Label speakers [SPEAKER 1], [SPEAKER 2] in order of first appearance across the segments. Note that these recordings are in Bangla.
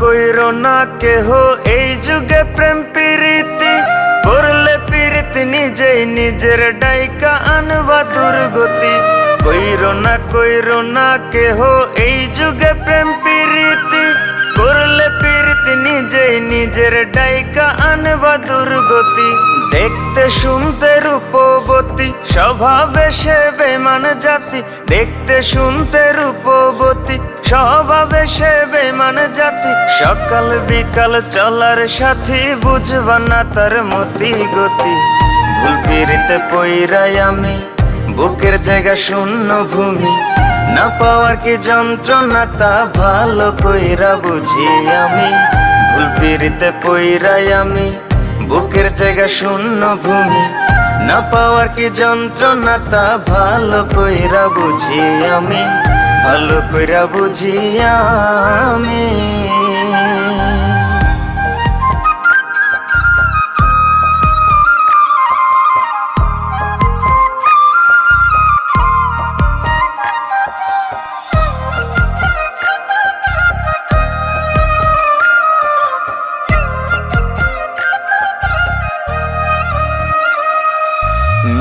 [SPEAKER 1] কইরো না কেহ এই যুগে প্রেম প্রীতি করলে প্রীতি নিজেই নিজের ডাইকা আনবা দুর্গতি। কইরো না কেহ এই যুগে প্রেম প্রীতি করলে প্রীতি নিজেই নিজের ডাইকা আনবা দুর্গতি। দেখতে শুনতে রূপবতী স্বভাবে সে বেমান জাতি, দেখতে শুনতে রূপবতী স্বভাবে সে বেমান জাতি। সকাল বিকাল চলার সাথী বুঝবা না তার মতি গতি। ভুল পিরিতে পইরাই আমি বুকের জায়গা শূন্য ভূমি, না পাওয়ার কি যন্ত্রণা তা ভালো কইরা বুঝি আমি। ভুল পিরিতে পইরাই আমি বুকের জায়গা শূন্য ভূমি, না পাওয়ার কি যন্ত্রণা তা ভালো কইরা বুঝি আমি, ভালো কইরা বুঝি আমি।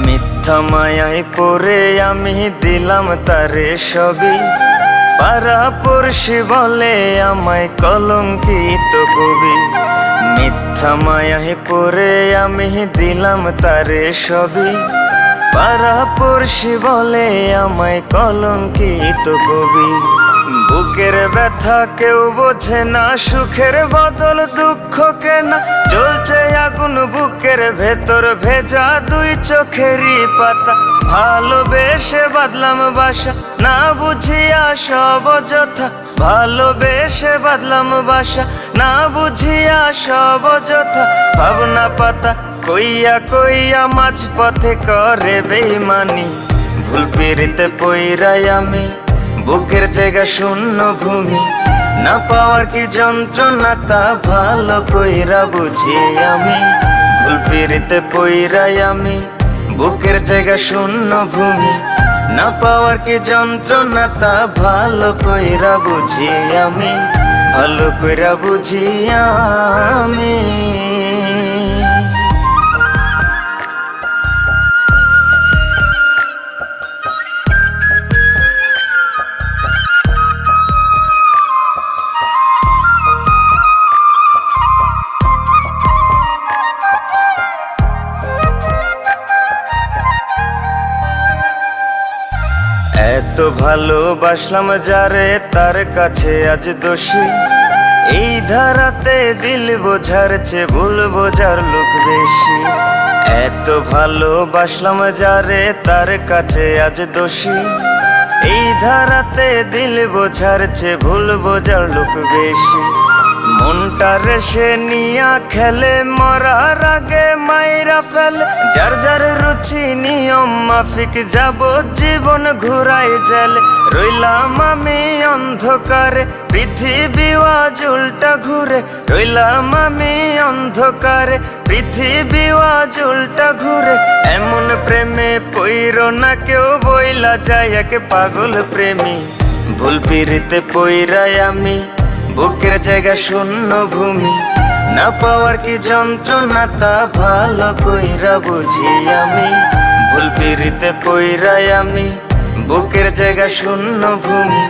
[SPEAKER 1] মিথ্যা মায়ায় পড়ে আমি দিলাম তারে সবই, পাড়া পড়শি বলে আমায় কলঙ্কিত কবি। মিথ্যা মায়ায় পড়ে আমি দিলাম তারে সবই, পাড়া পড়শি বলে আমায় কলঙ্কিত কবি। বুকের ব্যথা কেউ বোঝে না, সুখের বদল দুঃখ কেনা, জ্বলছে আগুন বুকের ভেতর ভেজা দুই চোখেরই পাতা। ভালোবেসে বাদলাম বাসা না বুঝিয়া সব অযথা, ভালোবেসে বাদলাম বাসা না বুঝিয়া সব অযথা। ভাবনা পাতা কইয়া কইয়া মাঝ পথে করে বেইমানি। ভুল পিরিতে পইরাই আমি বুকের জায়গা শূন্য ভূমি, না পাওয়ার কি যন্ত্রণা তা ভালো কইরা বুঝি আমি। ভুল পিরিতে পইরাই আমি বুকের জায়গা শূন্য ভূমি, না পাওয়ার কি যন্ত্রণা তা ভালো কইরা বুঝি আমি, ভালো কইরা বুঝি আমি। এত ভালোবাসলাম যারে তার কাছে আজ দোষী, এই ধারাতে দিল বোঝার চেয়ে ভুল বোঝার লোক বেশি। এত ভালোবাসলাম যারে তার কাছে আজ দোষী, এই ধারাতে দিল বোঝার চেয়ে ভুল বোঝার লোক বেশি। মনটা রেসে নিয়া খেলে মরার আগে মাইরা ফেলে, যার যার রুচি নিয়ম মাফিক যাব জীবন ঘুরাই জেলে। রইলাম আমি অন্ধকারে পৃথিবী আজ উল্টা ঘুরে, রইলাম আমি অন্ধকারে পৃথিবী আজ উল্টা ঘুরে। এমন প্রেমে পইরো না কেউ বইলা যায় এক পাগল প্রেমী। ভুল পিরিতে পইরাই আমি বুকের জায়গা শূন্য ভূমি, না পাওয়ার কি যন্ত্রণা তা ভালো কইরা বুঝি আমি। ভুল পিরিতে পইরাই আমি বুকের জায়গা শূন্য ভূমি,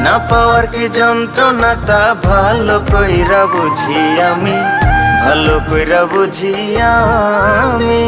[SPEAKER 1] না পাওয়ার কি যন্ত্রণা তা ভালো কইরা বুঝি আমি, ভালো কইরা বুঝি আমি।